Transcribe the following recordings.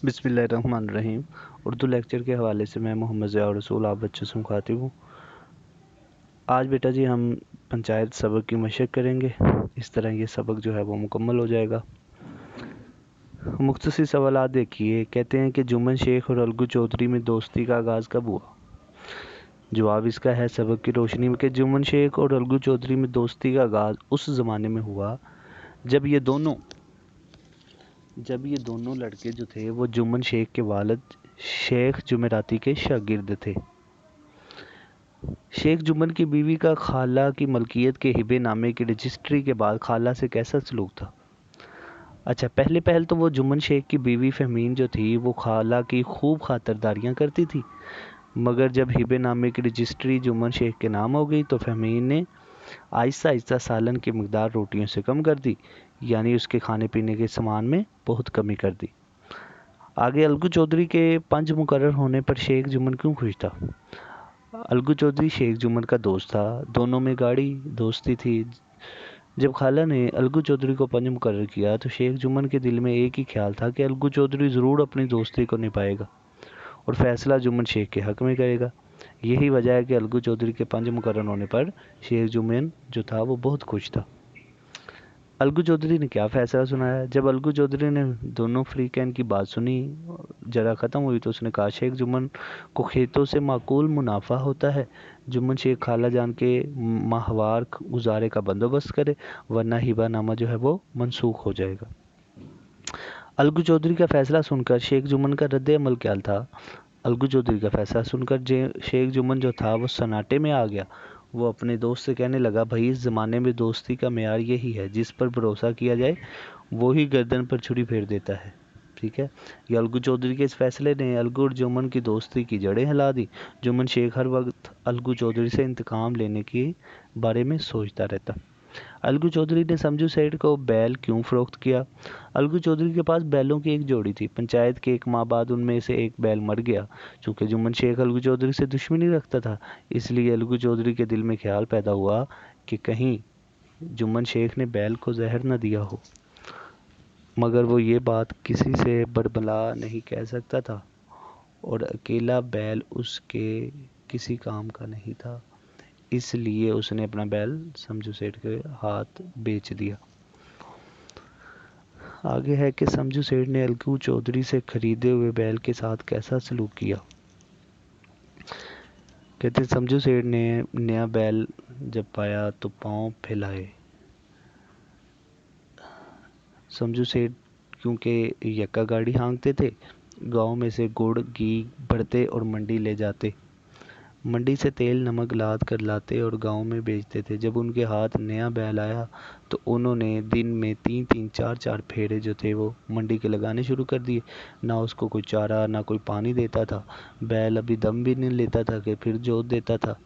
बिस्मिल्लाहिर्रहमानिर्रहीम। उर्दू लेक्चर के हवाले से मैं मोहम्मद ज़िया रसूल आप बच्चों से मुखातिब हूँ। आज बेटा जी हम पंचायत सबक की मशक करेंगे। इस तरह ये सबक जो है वो मुकम्मल हो जाएगा। मुख्तसर सवालात देखिए। कहते हैं कि जुम्मन शेख और अलगू चौधरी में दोस्ती का आगाज़ कब हुआ? जवाब इसका है सबक की रोशनी में कि जुम्मन शेख और अलगू चौधरी में दोस्ती का आगाज़ उस ज़माने में हुआ जब ये दोनों लड़के जो थे वो जुम्मन शेख के वालिद शेख जुमेराती के शागिर्द थे। शेख जुम्मन की बीवी का खाला की मलकियत के हिबे नामे की रजिस्ट्री के बाद खाला से कैसा सलूक था? अच्छा, पहले पहल तो वो जुम्मन शेख की बीवी फहमीन जो थी वो खाला की खूब खातरदारियां करती थी, मगर जब हिबे नामे की रजिस्ट्री जुम्मन शेख के नाम हो गई तो फहमीन ने आहिस्ता आहिस्ता सालन की मकदार रोटियों से कम कर दी, यानी उसके खाने पीने के सामान में बहुत कमी कर दी। आगे अलगू चौधरी के पंच मुकर्रर होने पर शेख जुम्मन क्यों खुश था? अलगू चौधरी शेख जुम्मन का दोस्त था, दोनों में गाढ़ी दोस्ती थी। जब खाला ने अलगू चौधरी को पंच मुकर्रर किया तो शेख जुम्मन के दिल में एक ही ख्याल था कि अलगू चौधरी ज़रूर अपनी दोस्ती को निभाएगा और फैसला जुम्मन शेख के हक में करेगा। यही वजह है कि अलगू चौधरी के पंच मुकर्रर होने पर शेख जुम्मन जो था वो बहुत खुश था। अलगू चौधरी ने क्या फैसला सुनाया? जब अलगू चौधरी ने दोनों फरीकैन की बात सुनी, जरा ख़त्म हुई, तो उसने कहा शेख जुम्मन को खेतों से माकूल मुनाफा होता है। जुम्मन शेख खाला जान के माहवार गुजारे का बंदोबस्त करे, वरना हिबा नामा जो है वो मनसूख हो जाएगा। अलगू चौधरी का फैसला सुनकर शेख जुम्मन का रद्द अमल क्या था? अलगू चौधरी का फैसला सुनकर शेख जुम्मन जो था वो सन्नाटे में आ गया। वो अपने दोस्त से कहने लगा, भाई इस ज़माने में दोस्ती का मेयार यही है, जिस पर भरोसा किया जाए वो ही गर्दन पर छुरी फेर देता है। ठीक है। ये अलगू चौधरी के इस फैसले ने अलगू और जुम्मन की दोस्ती की जड़ें हिला दी। जुम्मन शेख हर वक्त अलगू चौधरी से इंतकाम लेने के बारे में सोचता रहता। अलगू चौधरी ने समझू सेठ को बैल क्यों फरोख्त किया? अलगू चौधरी के पास बैलों की एक जोड़ी थी। पंचायत के एक माह बाद उनमें से एक बैल मर गया। चूंकि जुम्मन शेख अलगू चौधरी से दुश्मनी रखता था, इसलिए अलगू चौधरी के दिल में ख्याल पैदा हुआ कि कहीं जुम्मन शेख ने बैल को जहर न दिया हो, मगर वो ये बात किसी से बरबला नहीं कह सकता था और अकेला बैल उसके किसी काम का नहीं था, इसलिए उसने अपना बैल समझू सेठ के हाथ बेच दिया। आगे है कि समझू सेठ ने अलगू चौधरी से खरीदे हुए बैल के साथ कैसा सलूक किया? कहते समझू सेठ ने नया बैल जब पाया तो पांव फैलाए। समझू सेठ क्योंकि यक्का गाड़ी हाँकते थे, गांव में से गुड़ घी भरते और मंडी ले जाते। मंडी से तेल नमक लाद कर लाते और गांव में बेचते थे। जब उनके हाथ नया बैल आया तो उन्होंने दिन में 3-3 4-4 फेरे जो थे वो मंडी के लगाने शुरू कर दिए। ना उसको कोई चारा ना कोई पानी देता था। बैल अभी दम भी नहीं लेता था कि फिर जोत देता था।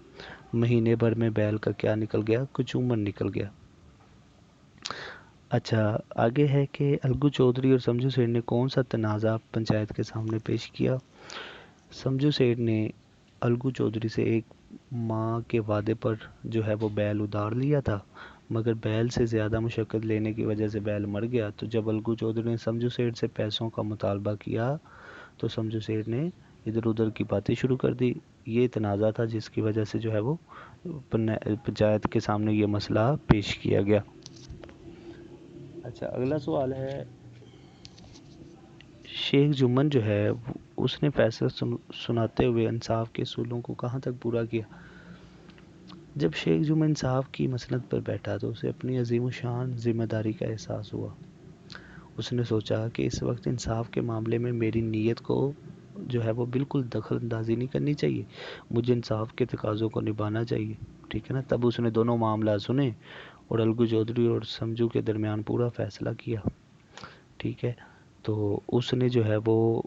महीने भर में बैल का क्या निकल गया, कुछ उमर निकल गया। अच्छा, आगे है कि अलगू चौधरी और समझू सेठ ने कौन सा तनाज़ा पंचायत के सामने पेश किया? समझू सेठ ने अलगू चौधरी से एक माह के वादे पर जो है वो बैल उधार लिया था, मगर बैल से ज़्यादा मुशक्क़त लेने की वजह से बैल मर गया। तो जब अलगू चौधरी ने समझू सेठ से पैसों का मुतालबा किया तो समझू सेठ ने इधर उधर की बातें शुरू कर दी। ये तनाज़ा था जिसकी वजह से जो है वो पंचायत के सामने ये मसला पेश किया गया। अच्छा, अगला सवाल है, शेख जुम्मन जो है उसने फैसला सुनाते हुए इंसाफ के असूलों को कहाँ तक पूरा किया? जब शेख जुम्मन इंसाफ की मसनद पर बैठा तो उसे अपनी अजीम शान जिम्मेदारी का एहसास हुआ। उसने सोचा कि इस वक्त इंसाफ के मामले में मेरी नीयत को जो है वो बिल्कुल दखल अंदाजी नहीं करनी चाहिए, मुझे इंसाफ के तकाज़ों को निभाना चाहिए। ठीक है ना। तब उसने दोनों मामला सुने और अलगू चौधरी और समझू के दरमियान पूरा फैसला किया। ठीक है। तो उसने जो है वो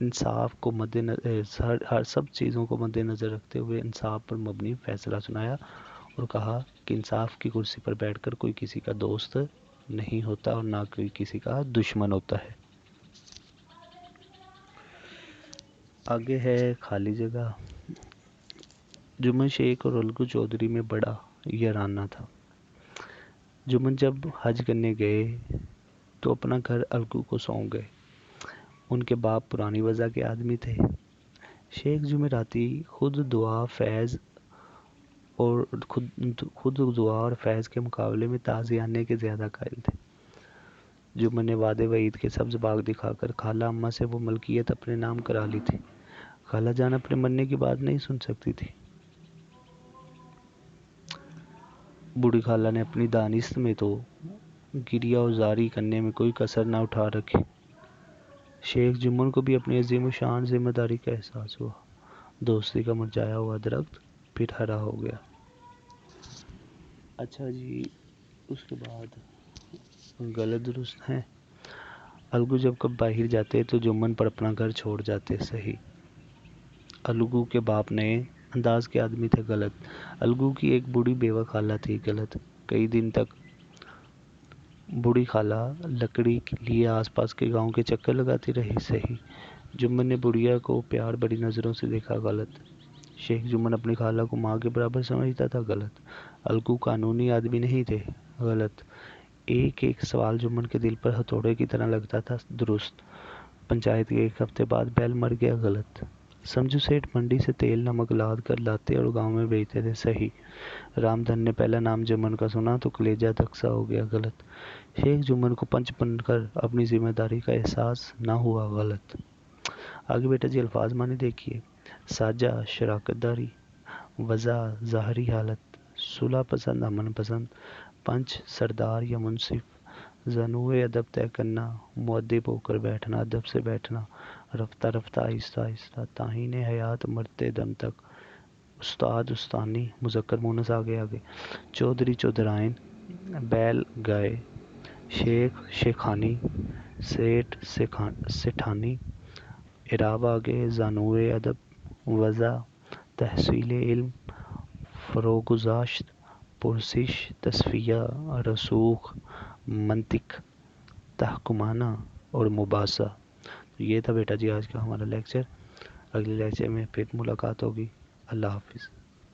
इंसाफ को मद्देनज़र हर सब चीज़ों को मद्देनज़र रखते हुए इंसाफ पर मबनी फ़ैसला सुनाया और कहा कि इंसाफ की कुर्सी पर बैठकर कोई किसी का दोस्त नहीं होता और ना कोई किसी का दुश्मन होता है। आगे है खाली जगह। जुम्मन शेख और अलगू चौधरी में बड़ा याराना था। जुम्मन जब हज करने गए तो अपना घर अलगू को सौंप गए। ان کے باپ پرانی وضع کے آدمی تھے۔ شیخ جمعراتی خود دعا اور فیض کے مقابلے میں تازیانے کے زیادہ قائل تھے۔ جمن نے وعدے وعید کے سبز باغ دکھا کر خالہ اماں سے وہ ملکیت اپنے نام کرا لی تھی۔ خالہ جان اپنے مرنے کی بات نہیں سن سکتی تھی۔ بوڑھی خالہ نے اپنی دانست میں تو گریہ و زاری کرنے میں کوئی کسر نہ اٹھا رکھی۔ شیخ جمن کو بھی اپنی عظیم و شان ذمہ داری کا احساس ہوا۔ دوستی کا مرجھایا ہوا درخت پھر ہرا ہو گیا۔ اچھا جی، اس کے بعد غلط درست ہیں۔ الگو جب کب باہر جاتے تو جمن پر اپنا گھر چھوڑ جاتے۔ صحیح۔ الگو کے باپ نئے انداز کے آدمی تھے۔ غلط۔ الگو کی ایک بوڑھی بیوہ خالہ تھی۔ غلط۔ کئی دن تک بوڑھی خالہ لکڑی لیے آس پاس کے گاؤں کے چکر لگاتی رہی۔ صحیح۔ جمن نے بڑھیا کو پیار بڑی نظروں سے دیکھا۔ غلط۔ شیخ جمن اپنی خالہ کو ماں کے برابر سمجھتا تھا۔ غلط۔ الگو قانونی آدمی نہیں تھے۔ غلط۔ ایک ایک سوال جمن کے دل پر ہتھوڑے کی طرح لگتا تھا۔ درست۔ پنچایت کے ایک ہفتے بعد بیل مر گیا۔ غلط۔ سمجھو سیٹھ منڈی سے تیل نمک لاد کر لاتے اور گاؤں میں بیچتے تھے۔ صحیح۔ رام دھن نے پہلا نام جمن کا سنا تو کلیجہ دھک سا ہو گیا۔ غلط۔ شیخ جمن کو پنچ بن کر اپنی ذمہ داری کا احساس نہ ہوا۔ غلط۔ آگے بیٹا جی الفاظ معنی دیکھیے۔ ساجہ شراکت داری، وضع ظاہری حالت، صلح پسند امن پسند، پنچ سردار یا منصف، زانوئے ادب طے کرنا، مؤدب ہو کر بیٹھنا، ادب سے بیٹھنا، رفتہ رفتہ آہستہ آہستہ، تعین حیات مرتے دم تک، استاد استانی، مذکر مونس آگے آگے، چودھری چودھرائن، بیل گائے، شیخ شیخانی، سیٹھ سیٹھانی، اعراب آگے، زانوئے ادب، وضع، تحصیل علم، فروگزاشت، پرسش، تصفیہ، رسوخ، منطق، تحکمانہ اور مباحثہ۔ تو یہ تھا بیٹا جی آج کا ہمارا لیکچر۔ اگلے لیکچر میں پھر ملاقات ہوگی۔ اللہ حافظ۔